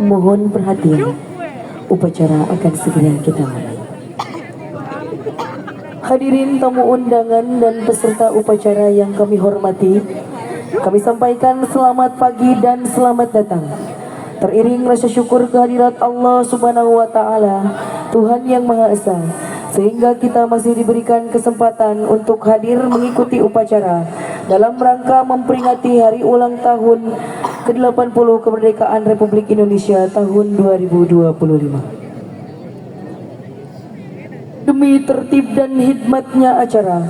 Mohon perhatian, upacara akan segera kita mulai. Hadirin tamu undangan dan peserta upacara yang kami hormati, kami sampaikan selamat pagi dan selamat datang. Teriring rasa syukur kehadirat Allah Subhanahu wa Ta'ala, Tuhan yang Maha Esa, sehingga kita masih diberikan kesempatan untuk hadir mengikuti upacara dalam rangka memperingati hari ulang tahun ke-80 kemerdekaan Republik Indonesia tahun 2025. Demi tertib dan hikmatnya acara,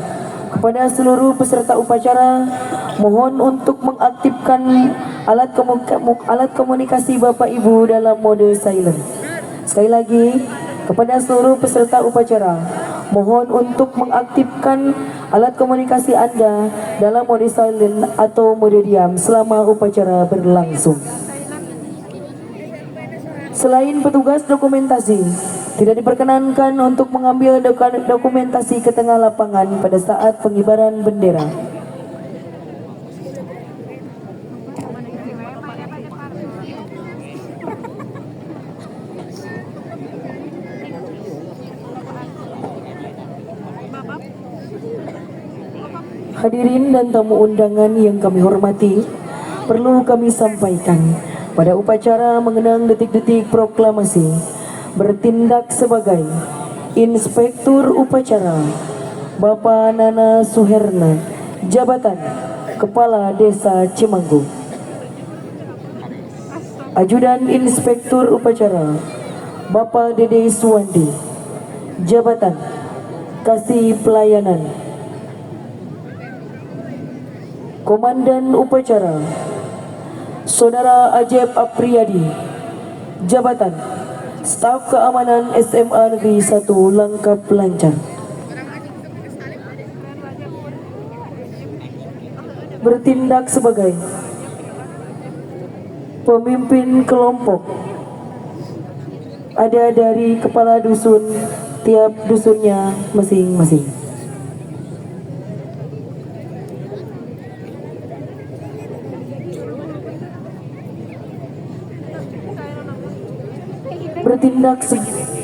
kepada seluruh peserta upacara, mohon untuk mengaktifkan alat komunikasi Bapak Ibu dalam mode silent. Sekali lagi, kepada seluruh peserta upacara, mohon untuk mengaktifkan alat komunikasi Anda dalam mode silent atau mode diam selama upacara berlangsung. Selain petugas dokumentasi, tidak diperkenankan untuk mengambil dokumentasi ke tengah lapangan pada saat pengibaran bendera. Hadirin dan tamu undangan yang kami hormati, perlu kami sampaikan, pada upacara mengenang detik-detik proklamasi, bertindak sebagai Inspektur Upacara Bapak Nana Suherna, Jabatan Kepala Desa Cimanggu. Ajudan Inspektur Upacara Bapak Dede Suwandi, Jabatan Kasih Pelayanan. Komandan Upacara Saudara Ajep Apriyadi, Jabatan Staf Keamanan SMA Negeri 1 Langkap Lancar. Bertindak sebagai pemimpin kelompok, ada dari kepala dusun, tiap dusunnya masing-masing. Bertindak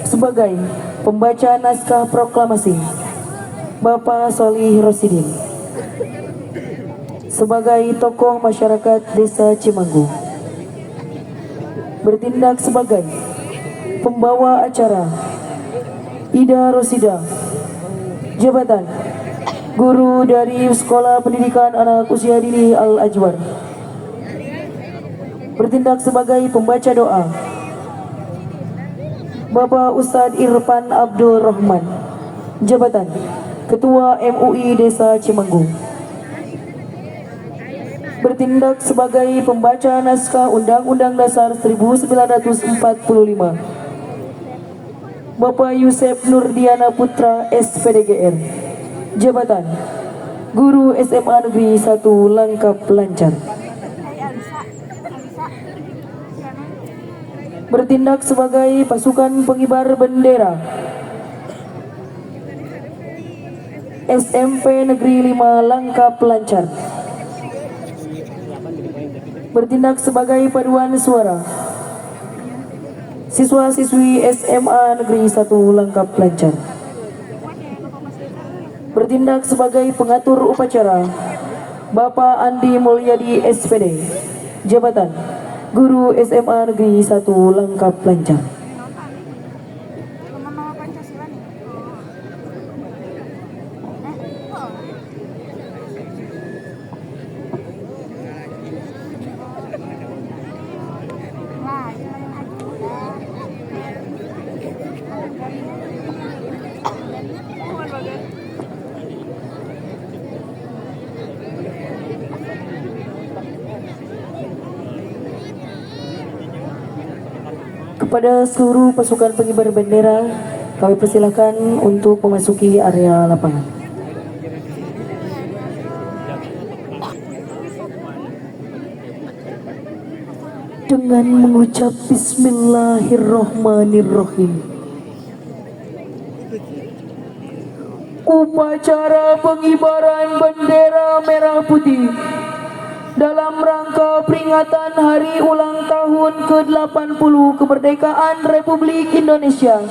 sebagai pembaca naskah proklamasi, Bapak Solih Rosidin. Sebagai tokoh masyarakat Desa Cimanggu. Bertindak sebagai pembawa acara, Ida Rosida, Jabatan Guru dari Sekolah Pendidikan Anak Usia Dini Al-Ajwar. Bertindak sebagai pembaca doa, Bapak Ustadz Irfan Abdul Rahman, Jabatan Ketua MUI Desa Cimanggu. Bertindak sebagai pembaca naskah Undang-Undang Dasar 1945, Bapak Yusef Nurdiana Putra SPDGR, Jabatan Guru SMA Negeri 1 Langkap Lancar. Bertindak sebagai pasukan pengibar bendera, SMP Negeri 5 Langkap Lancar. Bertindak sebagai paduan suara, siswa-siswi SMA Negeri 1 Langkap Lancar. Bertindak sebagai pengatur upacara, Bapak Andi Mulyadi SPD, Jabatan Guru SMA Negeri 1 Langkap Lancar. Kepada seluruh pasukan pengibar bendera, kami persilakan untuk memasuki area lapangan. Dengan mengucap Bismillahirrohmanirrohim, upacara pengibaran bendera merah putih dalam rangka peringatan hari ulang tahun ke-80 kemerdekaan Republik Indonesia,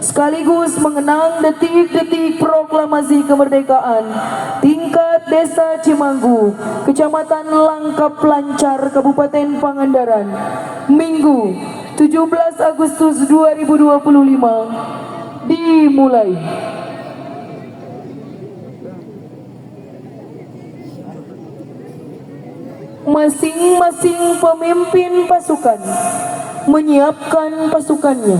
sekaligus mengenang detik-detik proklamasi kemerdekaan tingkat Desa Cimanggu, Kecamatan Langkap Lancar, Kabupaten Pangandaran, Minggu 17 Agustus 2025 dimulai. Masing-masing pemimpin pasukan menyiapkan pasukannya.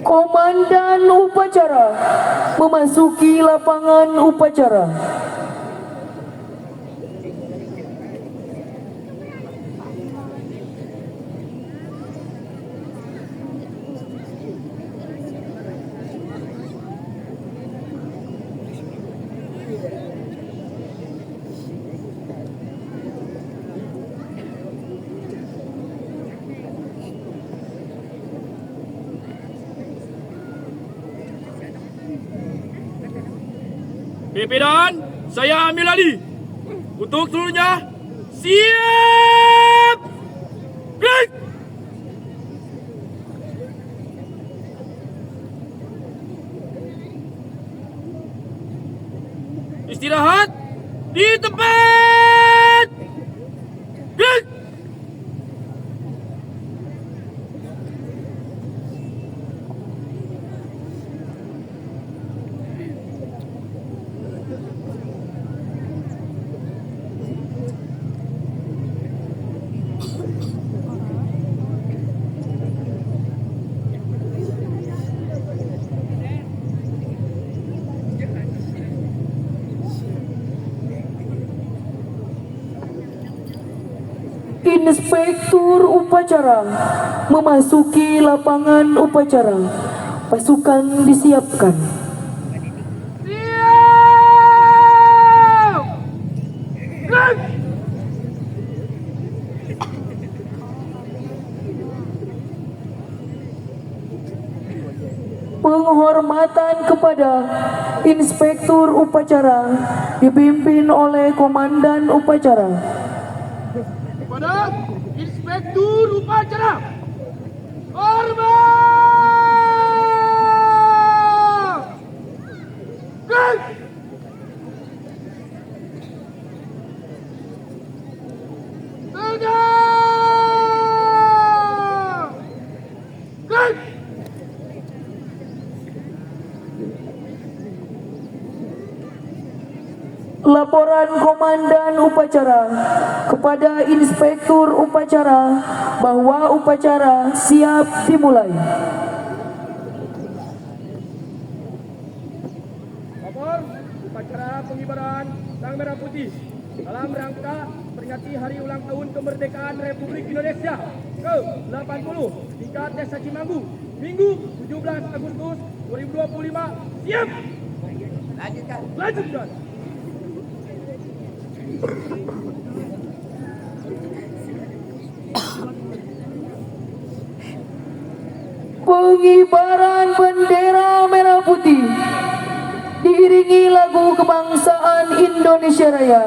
Komandan upacara memasuki lapangan upacara. Pimpinan, saya ambil alih. Untuk seluruhnya, siap! Break! Istirahat di tempat! Break! Inspektur upacara memasuki lapangan upacara. Pasukan disiapkan. Siap! Break! Penghormatan kepada Inspektur upacara dipimpin oleh Komandan upacara. Kepada Inspektur upacara, hormat! Break! Tegak! Break! Laporan Komandan upacara kepada Inspektur upacara bahwa upacara siap dimulai. Lapor upacara pengibaran Sang Merah Putih dalam rangka peringati Hari Ulang Tahun Kemerdekaan Republik Indonesia ke-80 tingkat Desa Cimanggu, Minggu 17 Agustus 2025. Siap! Lanjutkan. Pengibaran bendera merah putih diiringi lagu kebangsaan Indonesia Raya.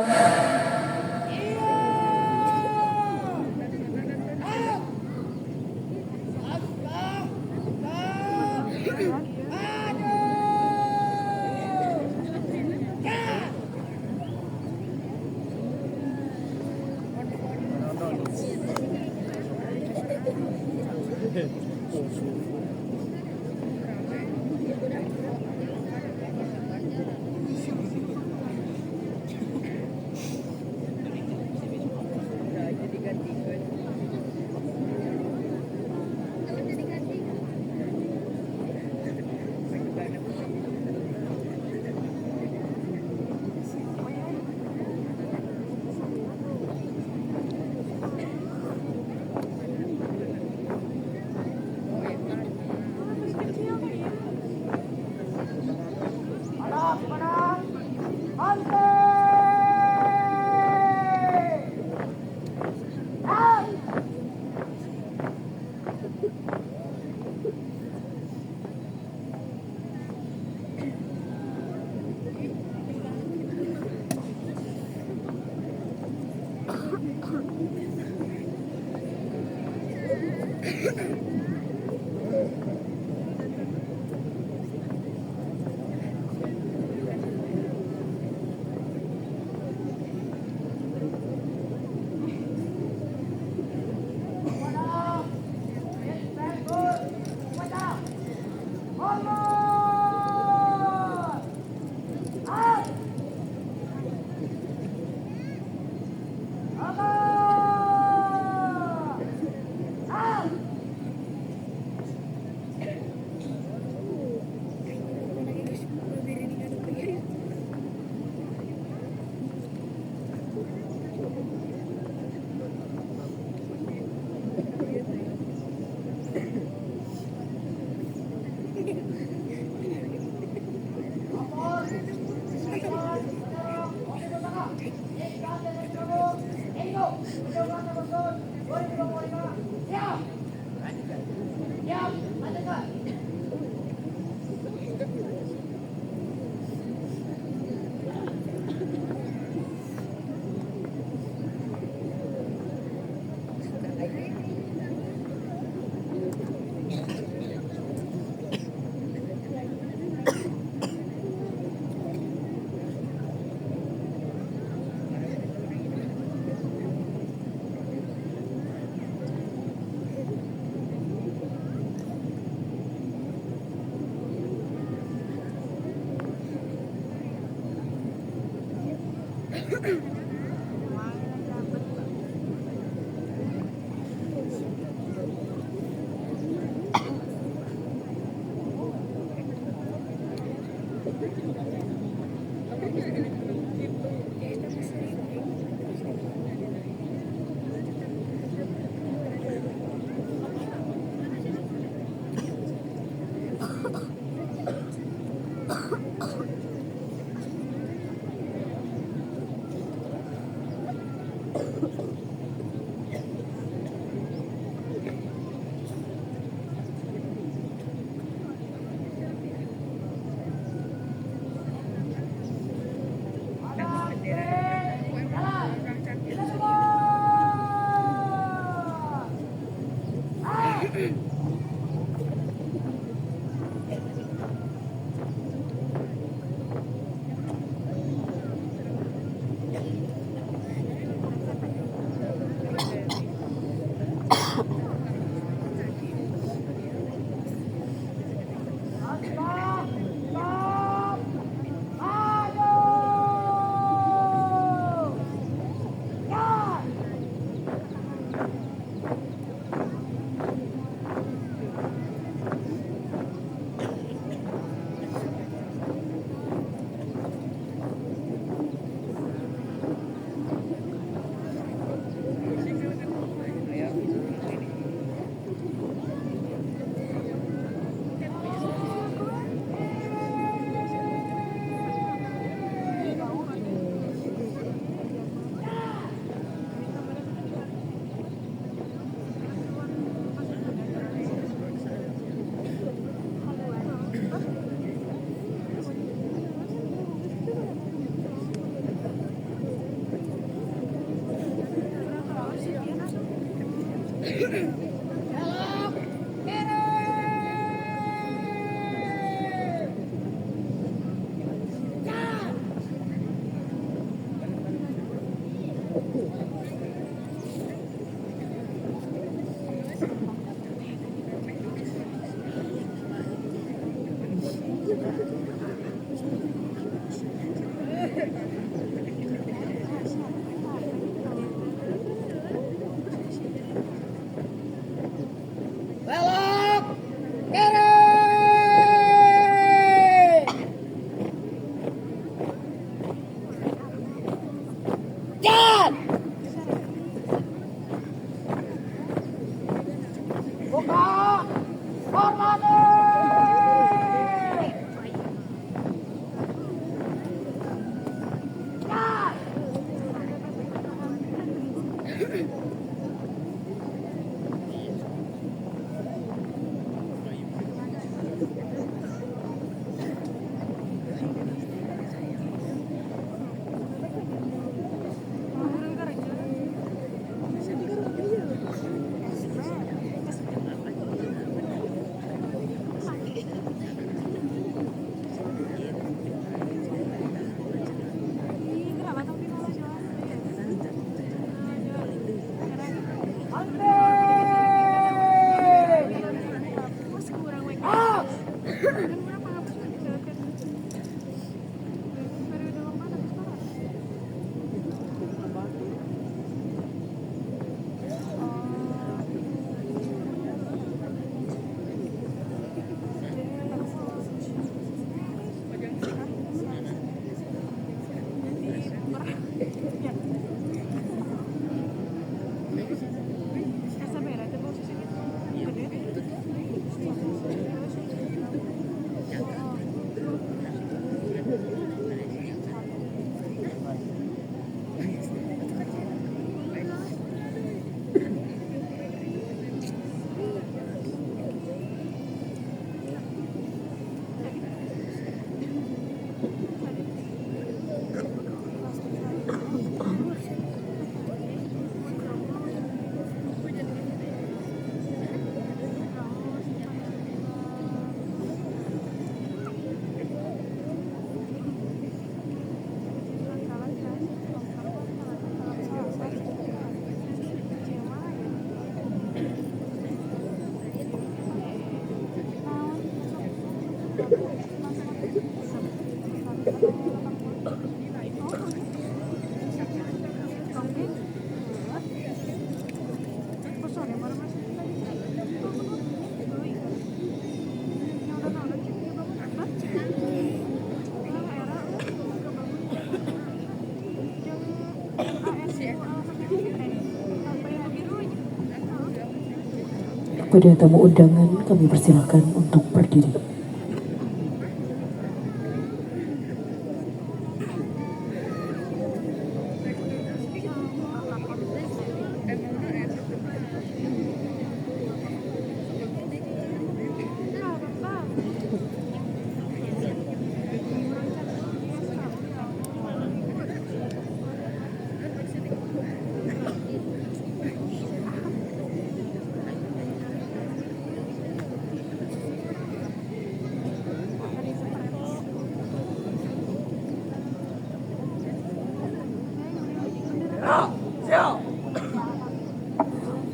Pada tamu undangan kami persilakan untuk berdiri.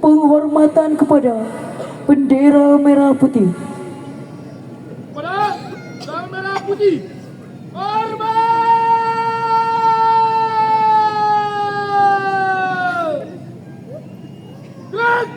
Penghormatan kepada bendera merah putih. Pada sang merah putih, hormat! Gerak!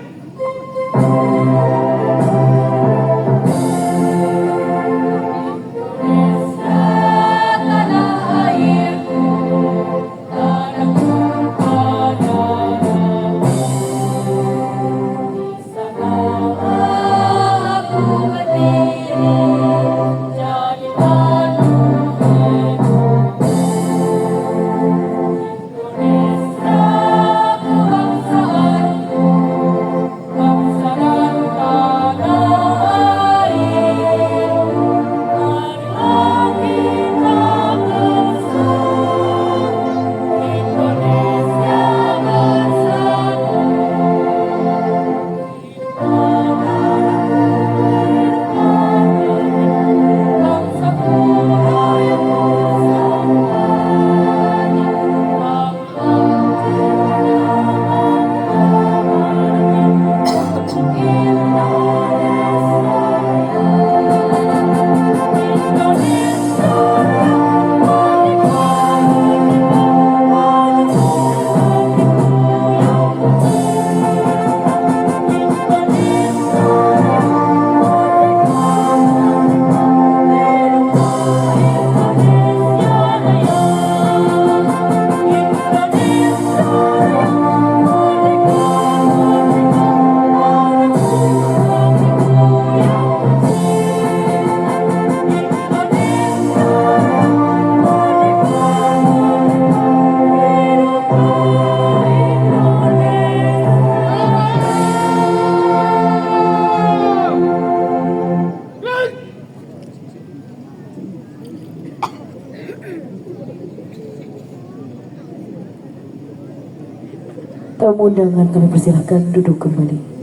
Tamu undangan kami persilahkan duduk kembali.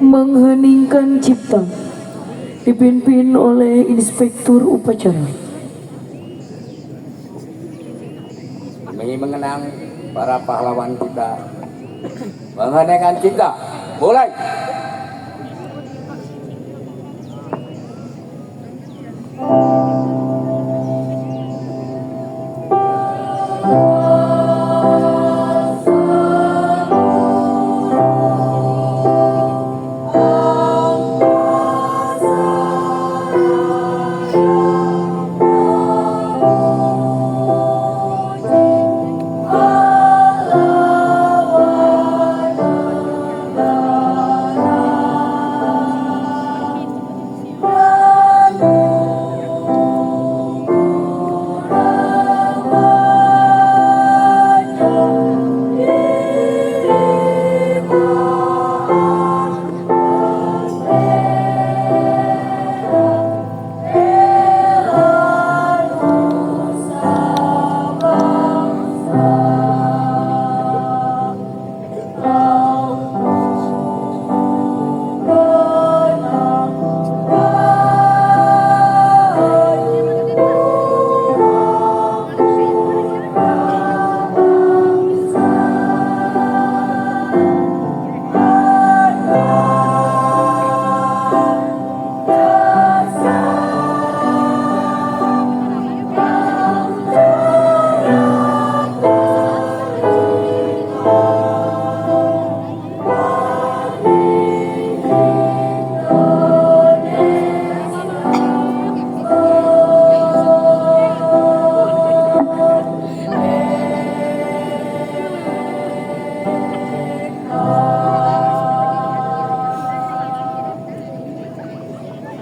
mengheningkan cipta dipimpin oleh Inspektur Upacara. Demi mengenang para pahlawan kita, mengheningkan cipta, mulai.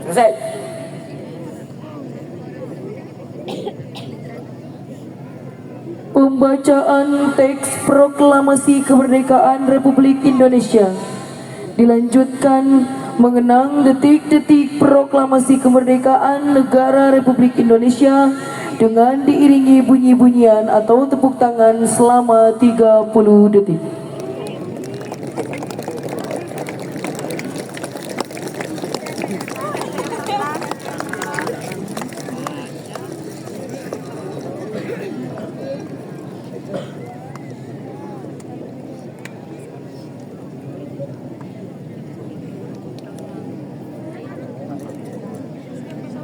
Selesai. Pembacaan teks proklamasi kemerdekaan Republik Indonesia dilanjutkan mengenang detik-detik proklamasi kemerdekaan negara Republik Indonesia dengan diiringi bunyi-bunyian atau tepuk tangan selama 30 detik.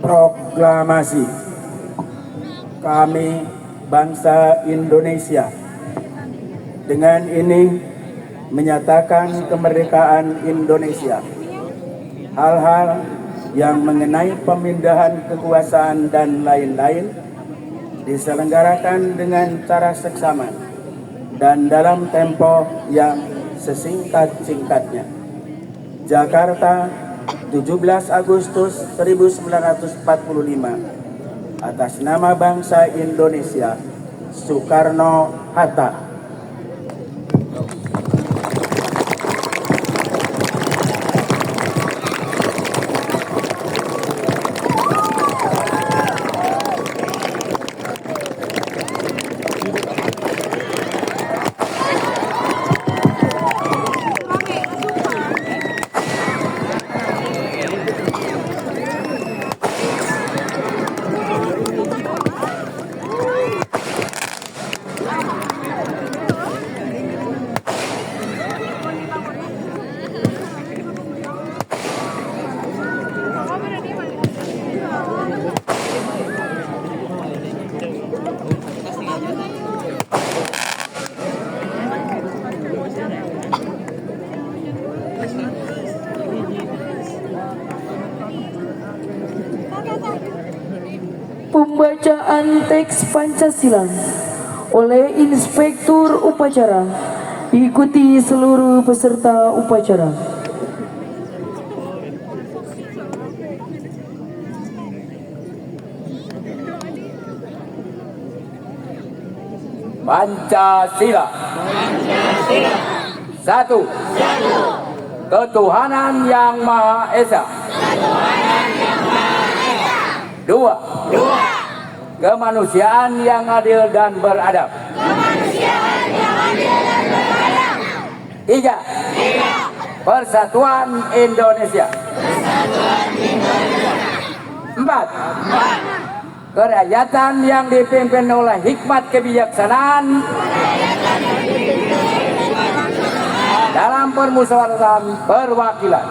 Proklamasi. Kami bangsa Indonesia dengan ini menyatakan kemerdekaan Indonesia. Hal-hal yang mengenai pemindahan kekuasaan dan lain-lain diselenggarakan dengan cara seksama dan dalam tempo yang sesingkat-singkatnya. Jakarta, 17 Agustus 1945. Atas nama bangsa Indonesia, Soekarno-Hatta. Pembacaan teks Pancasila oleh Inspektur Upacara diikuti seluruh peserta upacara. Pancasila. Satu. Ketuhanan yang Maha Esa. Dua. Kemanusiaan yang adil dan beradab. Tiga. Persatuan Indonesia. 4. Kerakyatan yang dipimpin oleh hikmat kebijaksanaan dalam permusyawaratan perwakilan.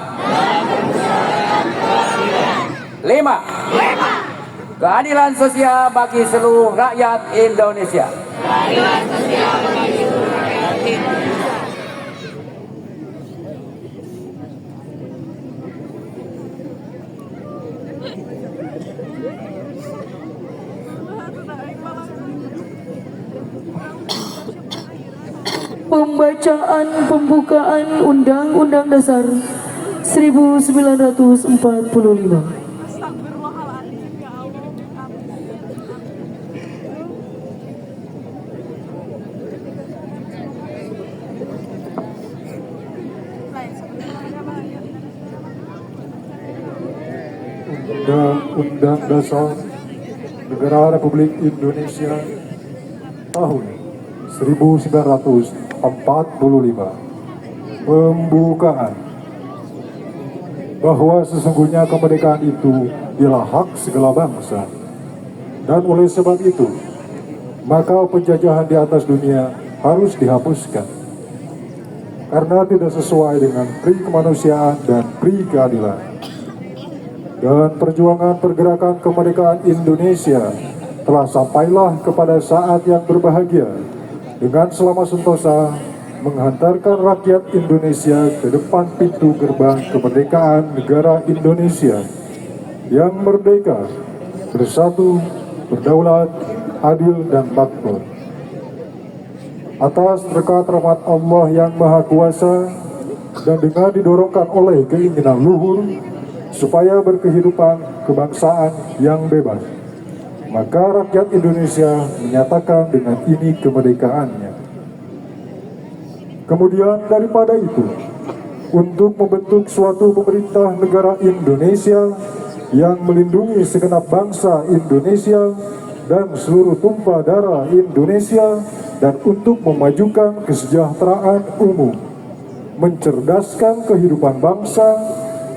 5. Keadilan sosial bagi seluruh rakyat Indonesia. Pembacaan pembukaan Undang-Undang Dasar 1945. Undang-Undang Dasar Negara Republik Indonesia tahun 1945. Pembukaan. Bahwa sesungguhnya kemerdekaan itu ialah hak segala bangsa, dan oleh sebab itu maka penjajahan di atas dunia harus dihapuskan karena tidak sesuai dengan pri kemanusiaan dan pri keadilan. Dan perjuangan pergerakan kemerdekaan Indonesia telah sampailah kepada saat yang berbahagia dengan selama sentosa menghantarkan rakyat Indonesia ke depan pintu gerbang kemerdekaan negara Indonesia yang merdeka, bersatu, berdaulat, adil, dan makmur. Atas berkat rahmat Allah yang Maha Kuasa dan dengan didorongkan oleh keinginan luhur supaya berkehidupan kebangsaan yang bebas, maka rakyat Indonesia menyatakan dengan ini kemerdekaannya. Kemudian daripada itu, untuk membentuk suatu pemerintah negara Indonesia yang melindungi segenap bangsa Indonesia dan seluruh tumpah darah Indonesia, dan untuk memajukan kesejahteraan umum, mencerdaskan kehidupan bangsa,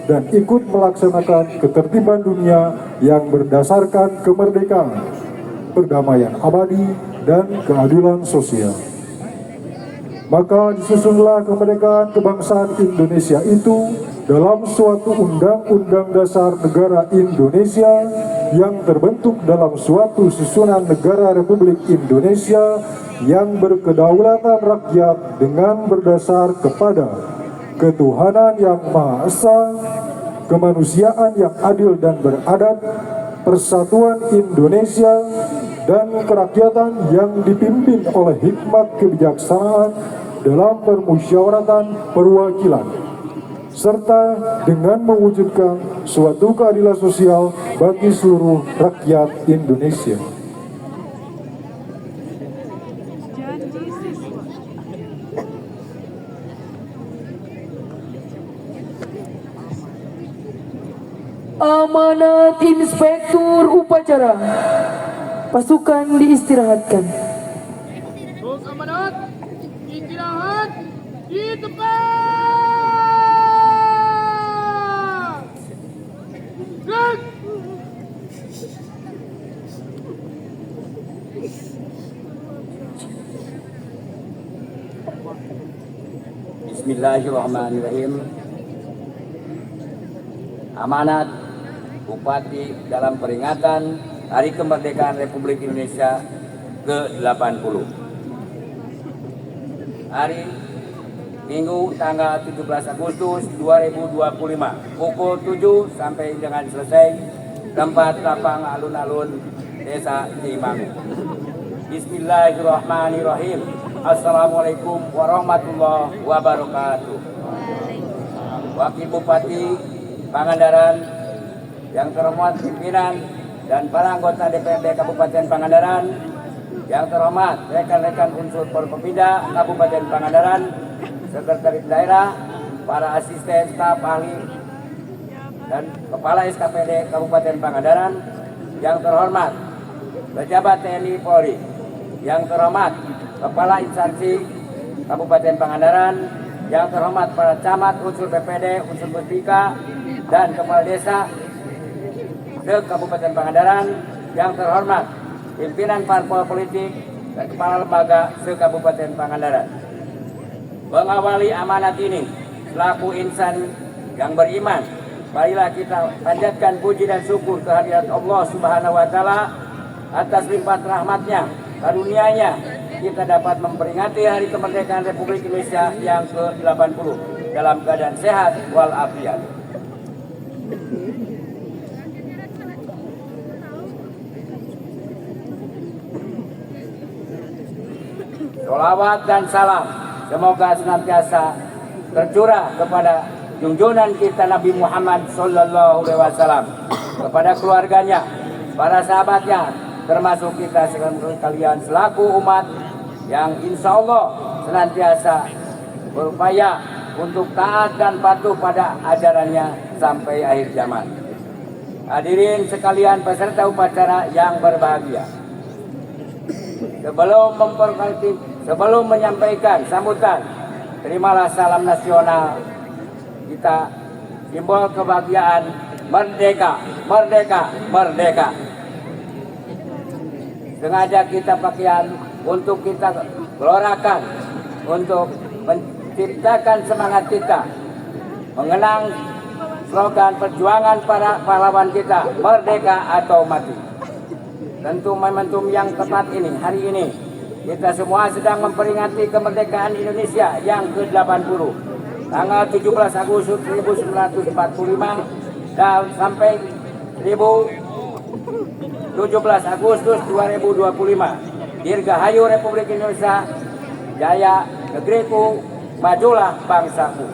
dan ikut melaksanakan ketertiban dunia yang berdasarkan kemerdekaan, perdamaian abadi, dan keadilan sosial. Maka disusunlah kemerdekaan kebangsaan Indonesia itu dalam suatu undang-undang dasar negara Indonesia yang terbentuk dalam suatu susunan negara Republik Indonesia yang berkedaulatan rakyat dengan berdasar kepada ketuhanan yang Maha Esa, kemanusiaan yang adil dan beradab, persatuan Indonesia, dan kerakyatan yang dipimpin oleh hikmat kebijaksanaan dalam permusyawaratan perwakilan, serta dengan mewujudkan suatu keadilan sosial bagi seluruh rakyat Indonesia. Amanat Inspektur Upacara. Pasukan diistirahatkan. Terus amanat, istirahat di tempat. Gerak. Bismillahirrahmanirrahim. Amanat Bupati dalam peringatan Hari Kemerdekaan Republik Indonesia ke-80. Hari Minggu tanggal 17 Agustus 2025 pukul 7 sampai dengan selesai, tempat lapang alun-alun Desa Cimangu. Bismillahirrahmanirrahim. Assalamualaikum warahmatullahi wabarakatuh. Wakil Bupati Pangandaran, yang terhormat pimpinan dan para anggota DPRD Kabupaten Pangandaran, yang terhormat rekan-rekan unsur Forkopimda Kabupaten Pangandaran, sekretaris daerah, para asisten staf ahli, dan kepala SKPD Kabupaten Pangandaran, yang terhormat pejabat TNI Polri, yang terhormat kepala instansi Kabupaten Pangandaran, yang terhormat para camat, unsur BPD, unsur Pusdika, dan kepala desa se-Kabupaten Pangandaran, yang terhormat pimpinan parpol politik dan kepala lembaga se-Kabupaten Pangandaran. Mengawali amanat ini selaku insan yang beriman, marilah kita panjatkan puji dan syukur kehadirat Allah Subhanahu wa Ta'ala atas limpah rahmatnya, karunia-Nya kita dapat memperingati Hari Kemerdekaan Republik Indonesia yang ke-80 dalam keadaan sehat walafiat. Sholawat dan salam semoga senantiasa tercurah kepada junjungan kita Nabi Muhammad Sallallahu Alaihi Wasallam, kepada keluarganya, para sahabatnya, termasuk kita sekalian selaku umat yang insya Allah senantiasa berupaya untuk taat dan patuh pada ajarannya sampai akhir zaman. Hadirin sekalian peserta upacara yang berbahagia, sebelum menyampaikan sambutan, terimalah salam nasional kita, simbol kebahagiaan: merdeka, merdeka, merdeka. Sengaja kita pakaian untuk kita gelorakan, untuk menciptakan semangat kita, mengenang slogan perjuangan para pahlawan kita, merdeka atau mati. Tentu momentum yang tepat ini, hari ini, kita semua sedang memperingati kemerdekaan Indonesia yang ke-80, tanggal 17 Agustus 1945 dan sampai 17 Agustus 2025. Dirgahayu Republik Indonesia, jaya negeriku, majulah bangsaku.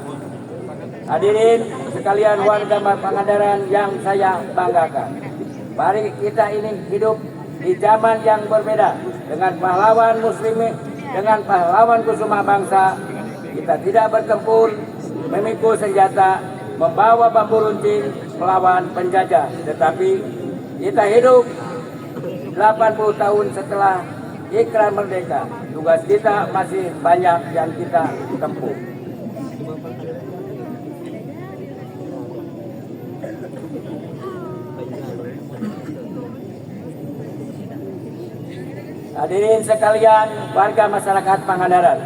Hadirin sekalian warga Pangandaran yang saya banggakan, mari kita ini hidup di zaman yang berbeda dengan pahlawan muslimin, dengan pahlawan kusuma bangsa. Kita tidak bertempur memikul senjata, membawa bambu runcing melawan penjajah, tetapi kita hidup 80 tahun setelah ikrar merdeka. Tugas kita masih banyak yang kita tempuh. Hadirin sekalian warga masyarakat Pangandaran,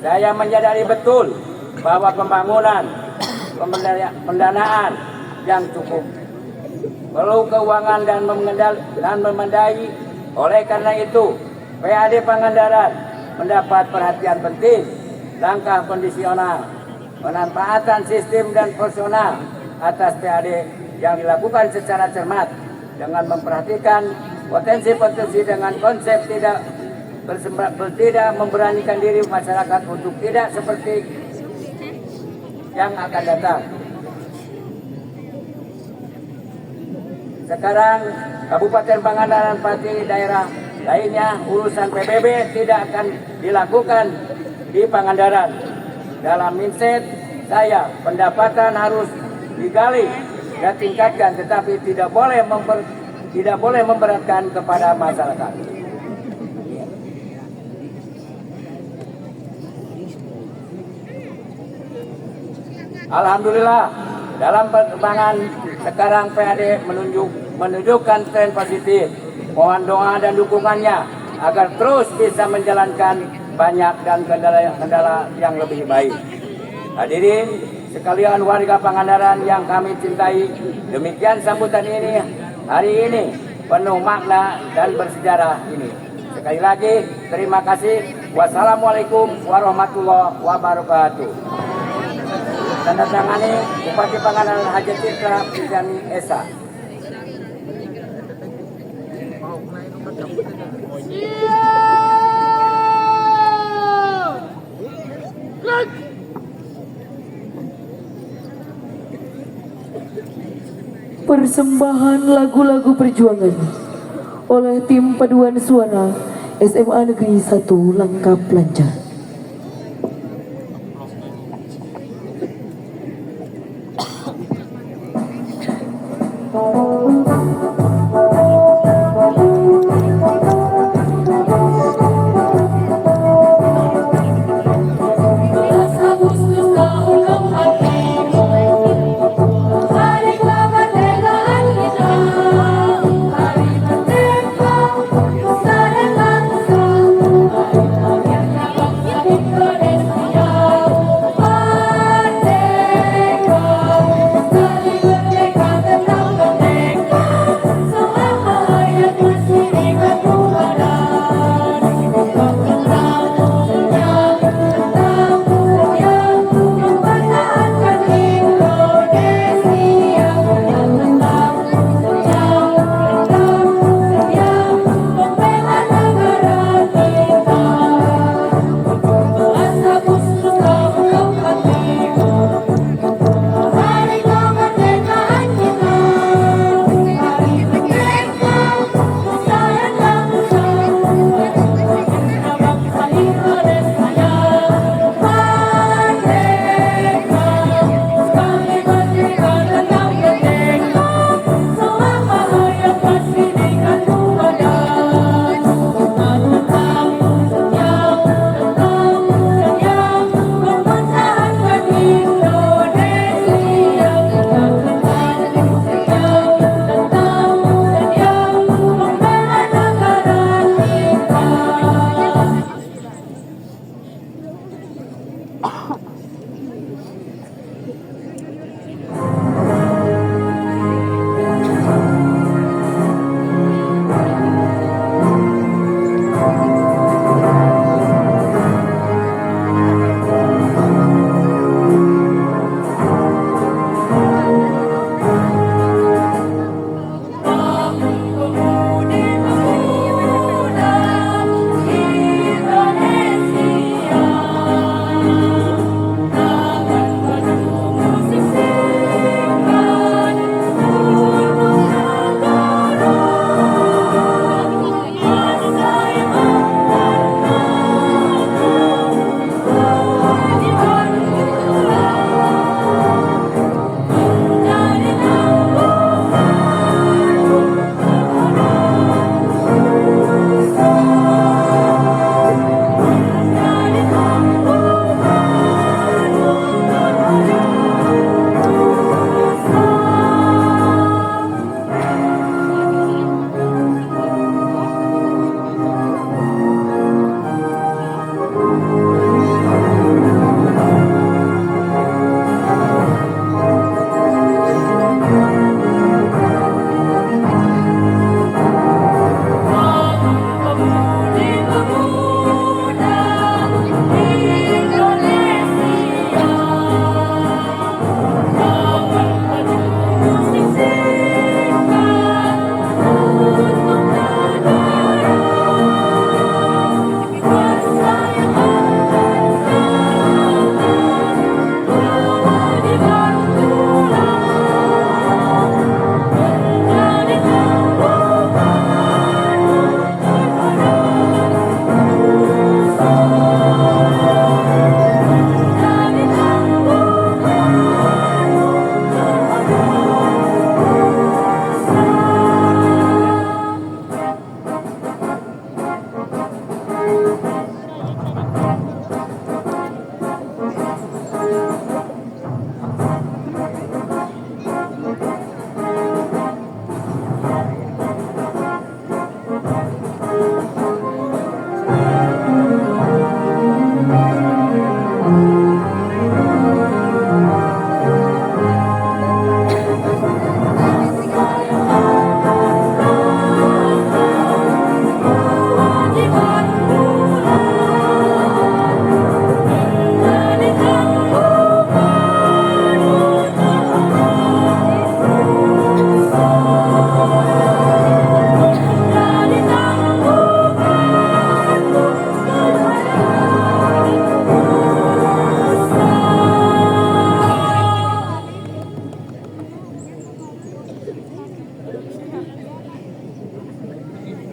saya menyadari betul bahwa pembangunan, pendanaan yang cukup perlu keuangan dan memadai. Oleh karena itu, PAD Pangandaran mendapat perhatian penting, langkah kondisional, pemanfaatan sistem dan personal atas PAD yang dilakukan secara cermat dengan memperhatikan potensi-potensi dengan konsep tidak memberanikan diri masyarakat untuk tidak seperti yang akan datang. Sekarang Kabupaten Pangandaran seperti daerah lainnya, urusan PBB tidak akan dilakukan di Pangandaran. Dalam mindset saya, pendapatan harus digali dan tingkatkan, tetapi tidak boleh memberatkan kepada masyarakat. Alhamdulillah, dalam perkembangan sekarang PAD menunjukkan tren positif. Mohon doa dan dukungannya agar terus bisa menjalankan banyak dan kendala yang lebih baik. Hadirin sekalian warga Pangandaran yang kami cintai, demikian sambutan ini hari ini penuh makna dan bersejarah ini. Sekali lagi terima kasih. Wassalamualaikum warahmatullahi wabarakatuh. Tanda tangani Bupati Pangandaran Haji Citra Prijani Esa. Persembahan lagu-lagu perjuangan oleh tim paduan suara SMA Negeri 1 Langkap Lancar. Agustus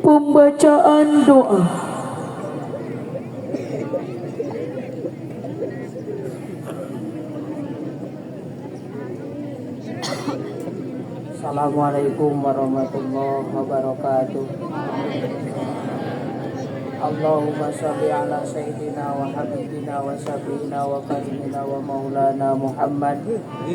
Pembacaan doa. Assalamualaikum warahmatullahi wabarakatuh. Allahumma sholli ala sayyidina wa habibina wa syafiina wa karimina wa maulana Muhammad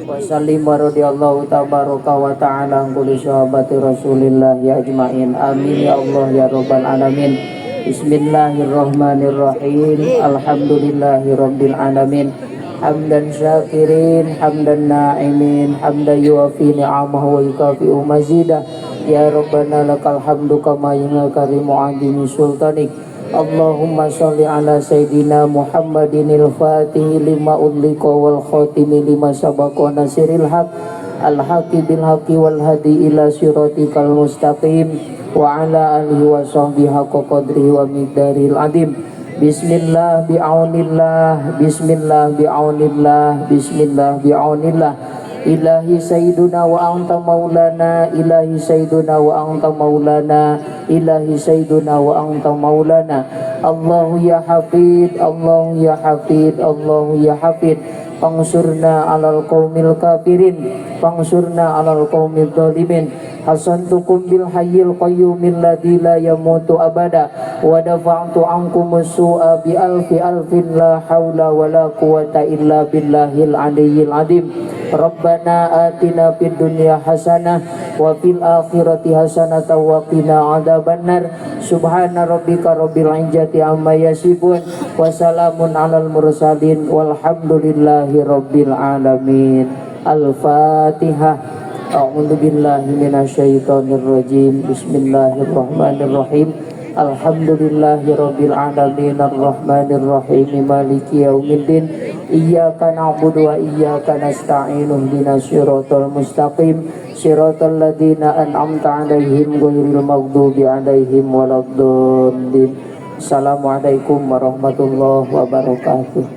wa sallim wa radiyallahu tabaraka wa ta'ala an kulli sahabati Rasulillah ya ajmain. Amin ya Allah ya rabbal alamin. Bismillahirrahmanirrahim. Alhamdulillahi rabbil alamin. Hamdan syakirin, hamdan na'imin, hamdan yuafi ni'amahu wa yukafi'u mazidah. Ya Rabbana lakal hamdu kama yunakarimu adimi sultanik. Allahumma sholli ala sayyidina Muhammadinil fatihi lima udlika wal khatimi lima sabaqa nasiril haq al-haqi bil haqi wal hadi ila siratikal mustaqim wa ala alihi wa sahbihi haqqa qadrihi wa miqdaril adim. Bismillah bi'aunillah, bismillah bi'aunillah, bismillah bi'aunillah. Ilahi sayyiduna wa anta maulana, ilahi sayyiduna wa anta maulana, ilahi sayyiduna wa anta maulana. Allahu ya hafid, Allahu ya hafid, Allahu ya hafid. Pangsurna alal qaumil kafirin, pangsurna alal qaumil zalimin. Hasantukum bil hayyil qayyumil ladzi la yamutu abada wa dafa'tu ankum su'a bi alfi alfin la haula wa la quwata illa billahil aliyyil azim. Rabbana atina fid dunya hasanah wa fil akhirati hasanah wa qina adzabannar. Subhana rabbika rabbil izzati amma yasifun wa salamun alal mursalin walhamdulillahi rabbil alamin. Al-Fatihah. A'udzu billahi minasyaitonir rajim. Bismillahirrahmanirrahim. Alhamdulillahi rabbil alamin arrahmanir rahim maliki yaumiddin. Iyyaka na'budu wa iyyaka nasta'in ihdinas siratal mustaqim siratal ladzina an'amta 'alaihim ghairil maghdubi 'alaihim waladdallin. Assalamualaikum warahmatullahi wabarakatuh.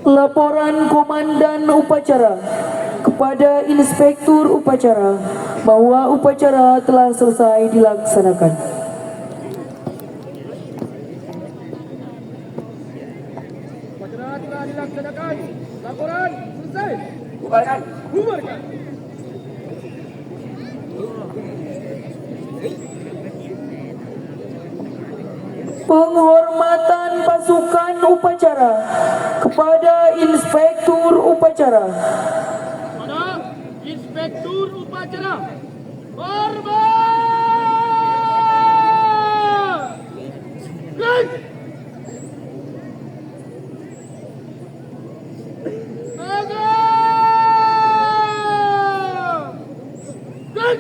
Laporan Komandan Upacara kepada Inspektur Upacara bahwa upacara telah selesai dilaksanakan. Upacara telah dilaksanakan. Laporan selesai. Bubarkan. Bubarkan. Penghormatan pasukan upacara kepada Inspektur Upacara. Pada Inspektur Upacara. Hormat. Baik. Agam. Baik.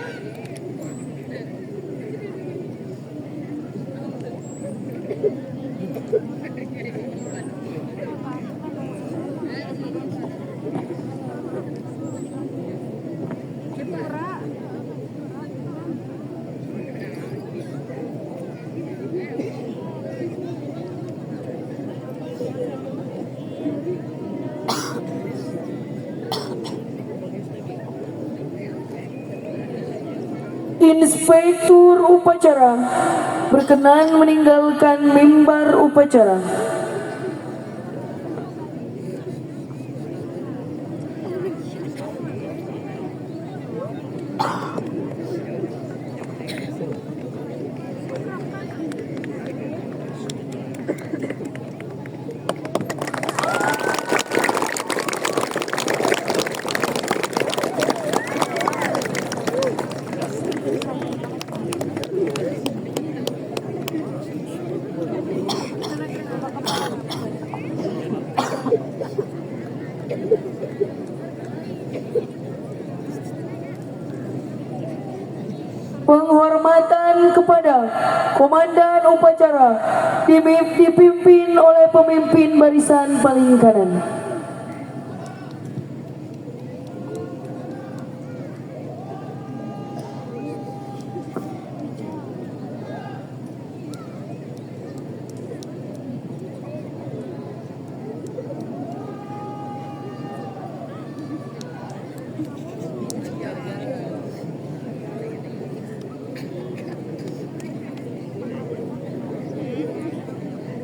Inspektur Upacara berkenan meninggalkan mimbar upacara. penghormatan kepada komandan upacara dipimpin oleh pemimpin barisan paling kanan.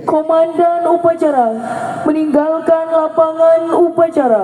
Komandan upacara meninggalkan lapangan upacara